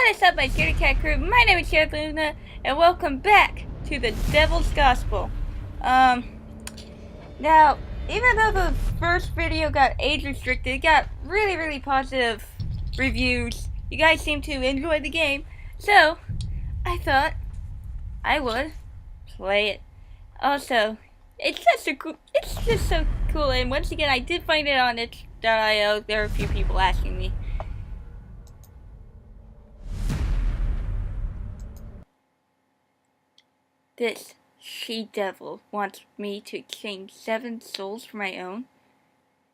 What is up, my Scaredy Cat crew? My name is ScaredLuna, and welcome back to the Devil's Gospel. Now, even though the first video got age restricted, it got really positive reviews. You guys seem to enjoy the game, so I thought I would play it. Also, it's just so cool, and once again, I did find it on itch.io. There are a few people asking me. This she-devil wants me to exchange 7 souls for my own.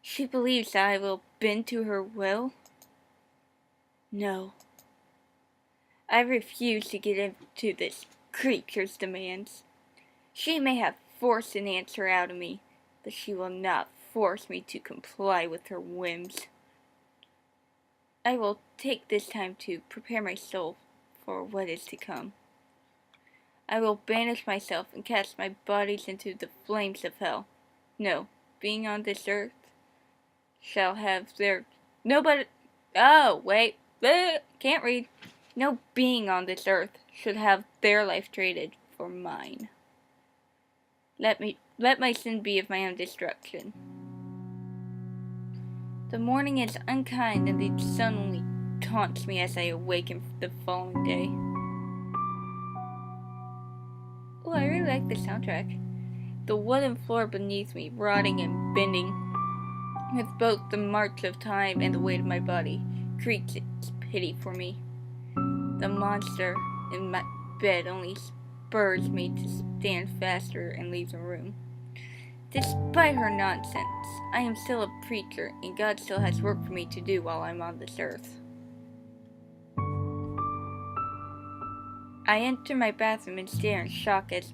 She believes that I will bend to her will. No. I refuse to get into this creature's demands. She may have forced an answer out of me, but she will not force me to comply with her whims. I will take this time to prepare my soul for what is to come. I will banish myself and cast my bodies into the flames of hell. No, being on this earth shall have their... Nobody... Oh, wait. Can't read. No being on this earth should have their life traded for mine. Let my sin be of my own destruction. The morning is unkind and the sun only taunts me as I awaken the following day. Oh, I really like the soundtrack. The wooden floor beneath me, rotting and bending, with both the march of time and the weight of my body, creaks its pity for me. The monster in my bed only spurs me to stand faster and leave the room. Despite her nonsense, I am still a preacher, and God still has work for me to do while I'm on this earth. I enter my bathroom and stare in shock at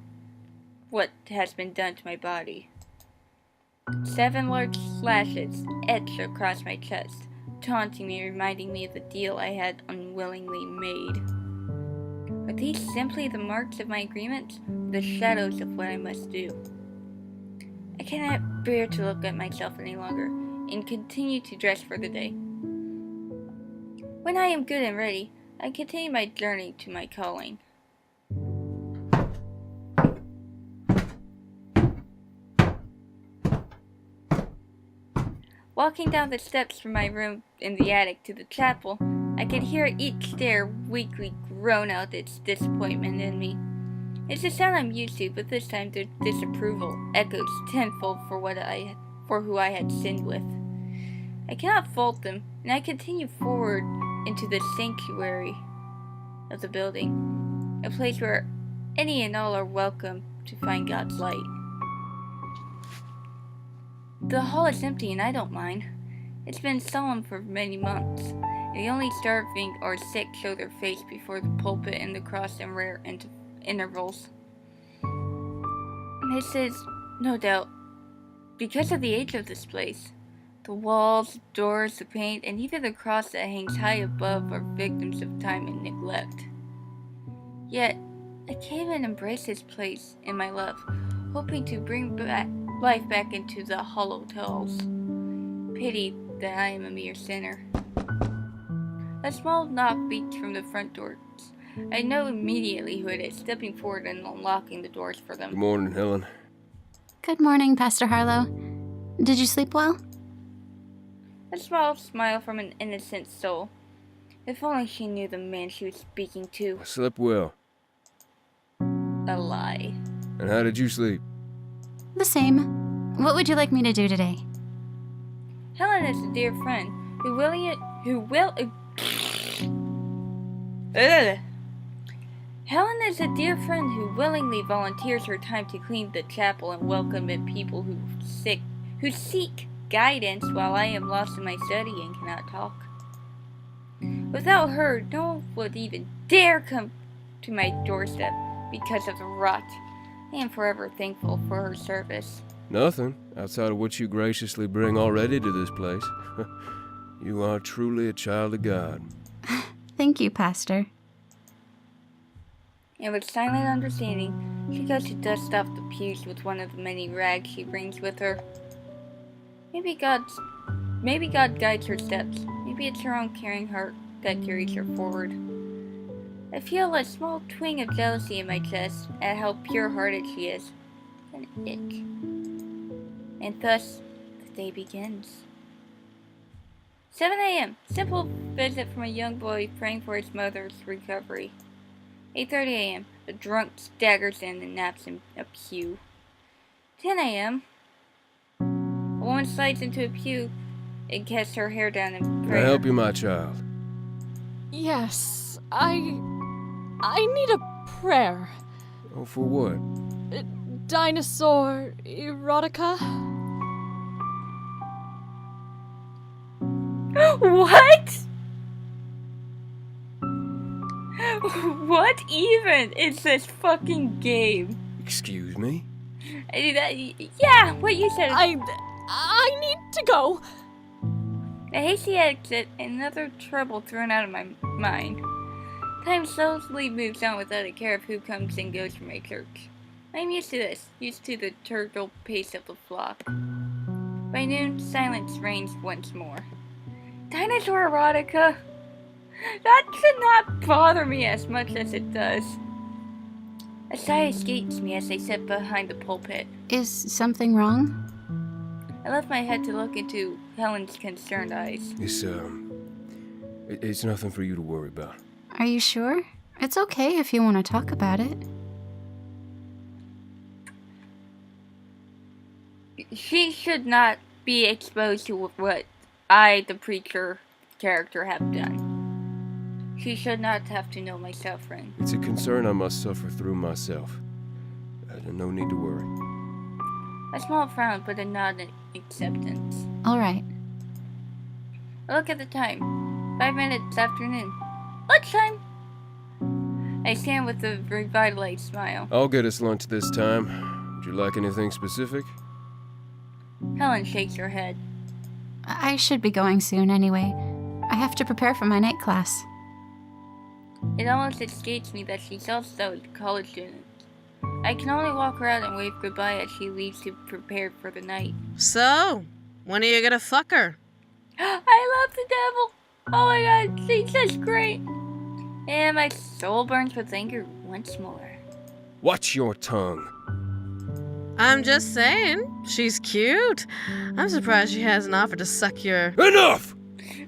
what has been done to my body. 7 large slashes etched across my chest, taunting me, reminding me of the deal I had unwillingly made. Are these simply the marks of my agreement, or the shadows of what I must do? I cannot bear to look at myself any longer, and continue to dress for the day. When I am good and ready, I continue my journey to my calling. Walking down the steps from my room in the attic to the chapel, I could hear each stair weakly groan out its disappointment in me. It's a sound I'm used to, but this time their disapproval echoes tenfold for who I had sinned with. I cannot fault them, and I continue forward into the sanctuary of the building, a place where any and all are welcome to find God's light. The hall is empty, and I don't mind. It's been solemn for many months, and the only starving or sick show their face before the pulpit and the cross in rare intervals. This is, no doubt, because of the age of this place. The walls, the doors, the paint, and even the cross that hangs high above are victims of time and neglect. Yet, I came and embraced this place in my love, hoping to bring life back into the hollowed halls. Pity that I am a mere sinner. A small knock beats from the front doors. I know immediately who it is, stepping forward and unlocking the doors for them. Good morning, Helen. Good morning, Pastor Harlow. Did you sleep well? A small smile from an innocent soul. If only she knew the man she was speaking to. I slept well. A lie. And how did you sleep? The same. What would you like me to do today? Helen is a dear friend Helen is a dear friend who willingly volunteers her time to clean the chapel and welcome in people who seek guidance while I am lost in my study and cannot talk. Without her, no one would even dare come to my doorstep because of the rot. I am forever thankful for her service. Nothing, outside of what you graciously bring already to this place. You are truly a child of God. Thank you, Pastor. And with silent understanding, she goes to dust off the pews with one of the many rags she brings with her. Maybe God guides her steps. Maybe it's her own caring heart that carries her forward. I feel a small twinge of jealousy in my chest at how pure-hearted she is. An itch. And thus, the day begins. 7 a.m. Simple visit from a young boy praying for his mother's recovery. 8:30 a.m. A drunk staggers in and naps in a pew. 10 a.m. A woman slides into a pew and casts her hair down in Can I prayer. help you, my child? Yes, I need a prayer. Oh, for what? Dinosaur erotica? What? What even is this fucking game? Excuse me? Yeah, what you said. I need to go. A hasty exit, another trouble thrown out of my mind. Time slowly moves on without a care of who comes and goes from my church. I'm used to this, used to the turtle pace of the flock. By noon, silence reigns once more. Dinosaur erotica? That should not bother me as much as it does. A sigh escapes me as I sit behind the pulpit. Is something wrong? I lift my head to look into Helen's concerned eyes. It's nothing for you to worry about. Are you sure? It's okay if you want to talk about it. She should not be exposed to what I, the preacher character, have done. She should not have to know my suffering. It's a concern I must suffer through myself. No need to worry. A small frown, but a nod in acceptance. All right. I look at the time. 5 minutes after noon. Lunchtime! I stand with a revitalized smile. I'll get us lunch this time. Would you like anything specific? Helen shakes her head. I should be going soon anyway. I have to prepare for my night class. It almost escapes me that she's also a college student. I can only walk her out and wave goodbye as she leaves to prepare for the night. So, when are you gonna fuck her? I love the devil! Oh my god, she's just great! And my soul burns with anger once more. Watch your tongue. I'm just saying, she's cute. I'm surprised she hasn't offered to suck your... Enough!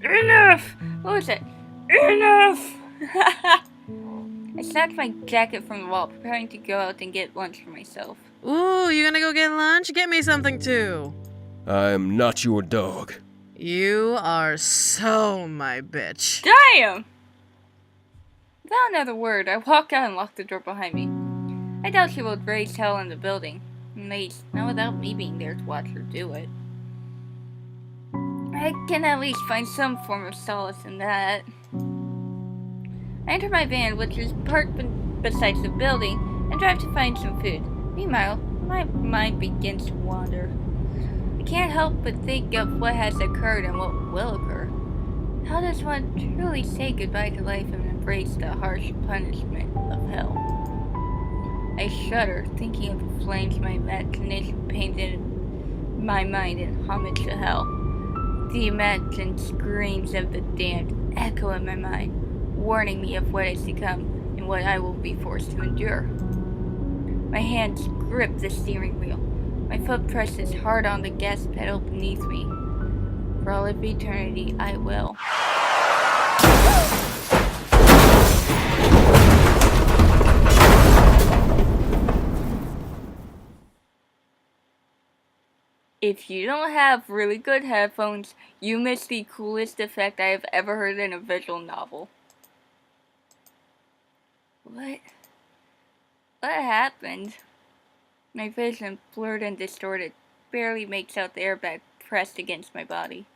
Enough! What was it? Enough! I snatched my jacket from the wall, preparing to go out and get lunch for myself. Ooh, you gonna go get lunch? Get me something too. I am not your dog. You are so my bitch. Damn! Without another word, I walk out and lock the door behind me. I doubt she will raise hell in the building. At least, not without me being there to watch her do it. I can at least find some form of solace in that. I enter my van, which is parked beside the building, and drive to find some food. Meanwhile, my mind begins to wander. I can't help but think of what has occurred and what will occur. How does one truly say goodbye to life and embrace the harsh punishment of hell? I shudder, thinking of the flames my imagination painted in my mind in homage to hell. The imagined screams of the damned echo in my mind, warning me of what is to come and what I will be forced to endure. My hands grip the steering wheel. My foot presses hard on the gas pedal beneath me. For all of eternity, I will. If you don't have really good headphones, you missed the coolest effect I have ever heard in a visual novel. What happened? My vision, blurred and distorted, barely makes out the airbag pressed against my body.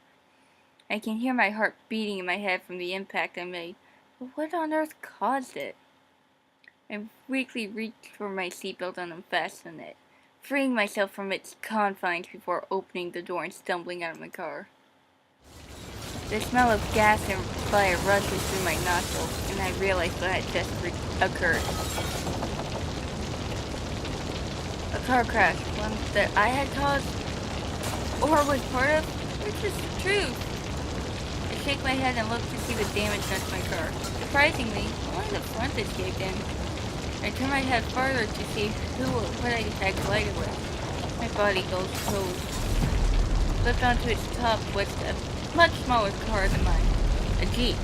I can hear my heart beating in my head from the impact I made, but what on earth caused it? I weakly reached for my seatbelt and unfastened it, freeing myself from its confines before opening the door and stumbling out of my car. The smell of gas and fire rushes through my nostrils, and I realize what had just occurred. A car crash, one that I had caused, or was part of, which is the truth. I shake my head and look to see the damage done to my car. Surprisingly, all only the front that caved in. I turned my head farther to see what I had collided with. My body goes cold. Flipped onto its top was a much smaller car than mine. A Jeep.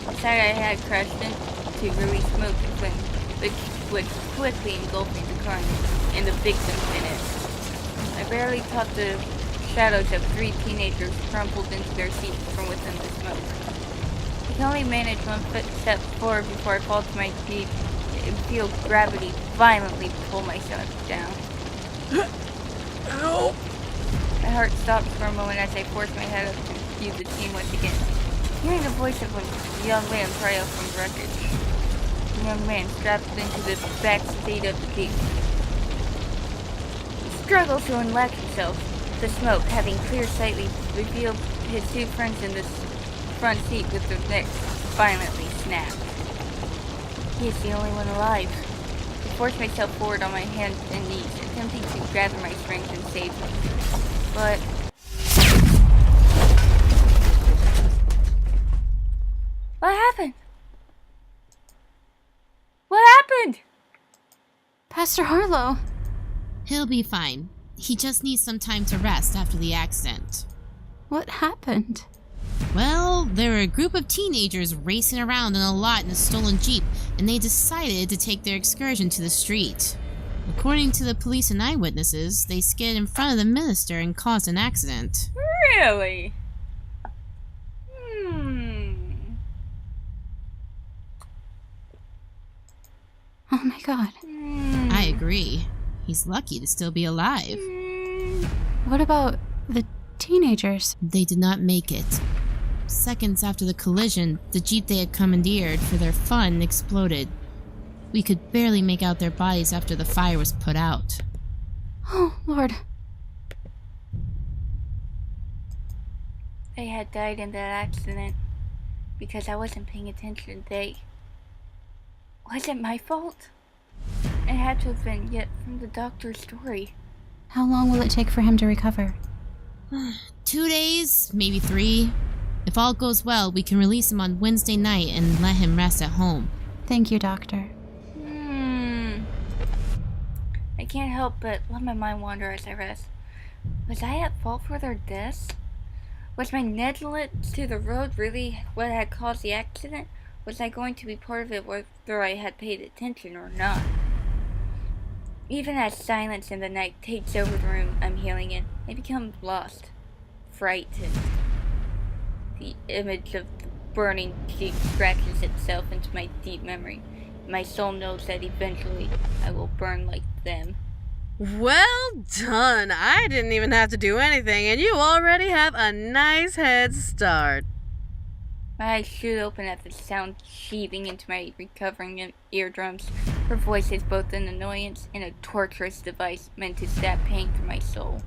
Inside I had crashed into release smoke and flame, which was quickly engulfing the car and the victims in it. I barely caught the shadows of 3 teenagers crumpled into their seats from within the smoke. I can only manage one step forward before I fall to my feet and feel gravity violently pull myself down. Help! My heart stopped for a moment as I forced my head up to view the scene once again. Hearing the voice of a young man cry out from the wreckage. A young man strapped into the back seat of the Jeep. He struggled to unlock himself. The smoke, having clear sightly, revealed his 2 friends in the front seat with their necks violently snapped. He is the only one alive. I forced myself forward on my hands and knees, attempting to gather my strength and save him. But what happened? What happened? Pastor Harlow. He'll be fine. He just needs some time to rest after the accident. What happened? Well, there were a group of teenagers racing around in a lot in a stolen Jeep, and they decided to take their excursion to the street. According to the police and eyewitnesses, they skidded in front of the minister and caused an accident. Really? Oh my god. I agree. He's lucky to still be alive. What about the teenagers? They did not make it. Seconds after the collision, the Jeep they had commandeered for their fun exploded. We could barely make out their bodies after the fire was put out. Oh, Lord. They had died in that accident because I wasn't paying attention. Wasn't my fault. It had to have been, yet from the doctor's story. How long will it take for him to recover? 2 days, maybe 3. If all goes well, we can release him on Wednesday night and let him rest at home. Thank you, Doctor. I can't help but let my mind wander as I rest. Was I at fault for their deaths? Was my negligence to the road really what had caused the accident? Was I going to be part of it whether I had paid attention or not? Even as silence in the night takes over the room I'm healing in, I become lost, frightened. The image of the burning Jeep scratches itself into my deep memory. My soul knows that eventually I will burn like them. Well done. I didn't even have to do anything, and you already have a nice head start. My eyes shoot open at the sound sheathing into my recovering eardrums. Her voice is both an annoyance and a torturous device meant to stab pain from my soul.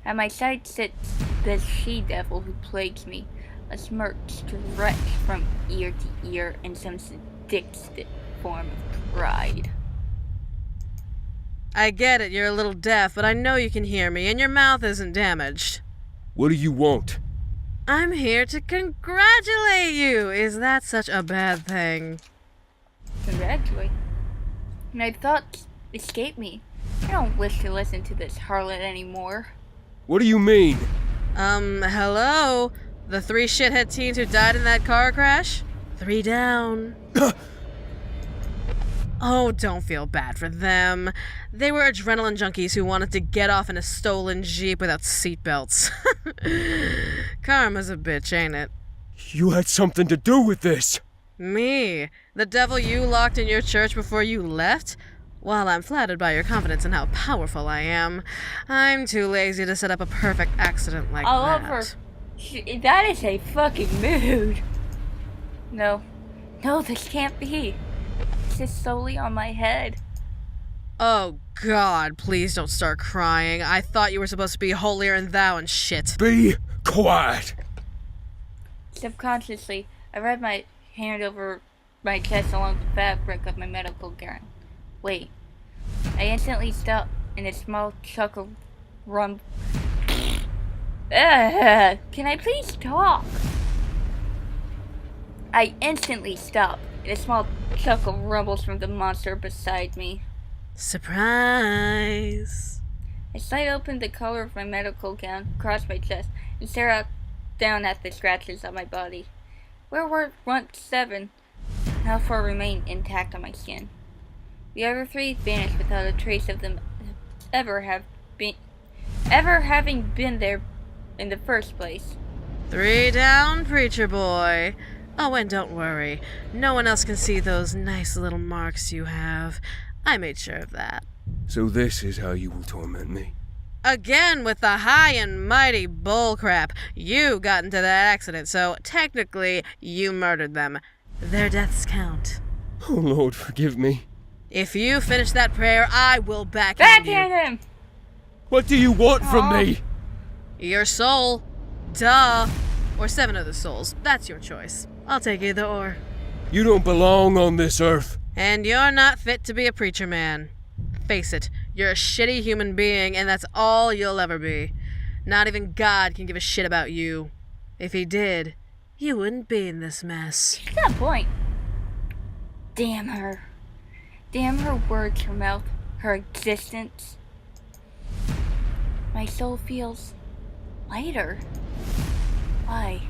At my side sits the she-devil who plagues me, a smirk stretched from ear to ear in some sadistic form of pride. I get it, you're a little deaf, but I know you can hear me, and your mouth isn't damaged. What do you want? I'm here to congratulate you! Is that such a bad thing? Congratulate? My thoughts escape me. I don't wish to listen to this harlot anymore. What do you mean? Hello? The 3 shithead teens who died in that car crash? 3 down. Oh, don't feel bad for them. They were adrenaline junkies who wanted to get off in a stolen Jeep without seatbelts. Karma's a bitch, ain't it? You had something to do with this. Me? The devil you locked in your church before you left? While I'm flattered by your confidence in how powerful I am, I'm too lazy to set up a perfect accident like that. Oliver, that is a fucking mood. No, this can't be. This is solely on my head. Oh God, please don't start crying. I thought you were supposed to be holier than thou and shit. Be quiet. Subconsciously, I read my hand over my chest along the fabric of my medical gown. Wait. I instantly stopped in a small chuckle rumble. Can I please talk? I instantly stopped and a small chuckle rumbles from the monster beside me. Surprise! I slide open the collar of my medical gown across my chest and stare down at the scratches on my body. Where were once 7 now 4 remain intact on my skin. The other 3 vanished without a trace of them ever having been there in the first place. 3 down, preacher boy. Oh, and don't worry. No one else can see those nice little marks you have. I made sure of that. So this is how you will torment me. Again with the high and mighty bullcrap. You got into that accident, so technically you murdered them. Their deaths count. Oh, Lord, forgive me. If you finish that prayer, I will backhand you. Backhand him! What do you want from me? Your soul. Duh. Or 7 of the souls. That's your choice. I'll take either or. You don't belong on this earth. And you're not fit to be a preacher man. Face it, you're a shitty human being, and that's all you'll ever be. Not even God can give a shit about you. If he did, you wouldn't be in this mess. She's got a point. Damn her. Damn her words, her mouth, her existence. My soul feels lighter. Why?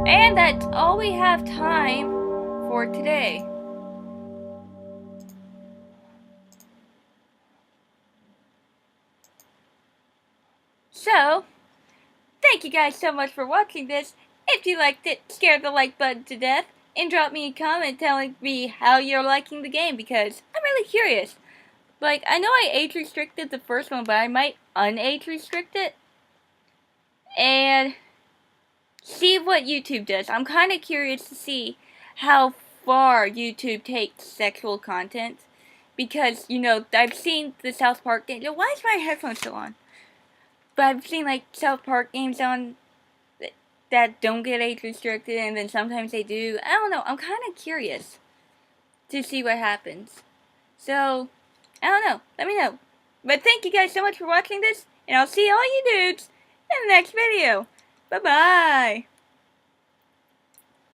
And that's all we have time for today. So, thank you guys so much for watching this. If you liked it, scare the like button to death and drop me a comment telling me how you're liking the game because I'm really curious. Like, I know I age restricted the first one, but I might unage restrict it and see what YouTube does. I'm kind of curious to see how far YouTube takes sexual content because, you know, I've seen the South Park game. Why is my headphones still on? But I've seen, like, South Park games on that don't get age restricted, and then sometimes they do. I don't know. I'm kind of curious to see what happens. So, I don't know. Let me know. But thank you guys so much for watching this, and I'll see all you dudes in the next video. Bye-bye.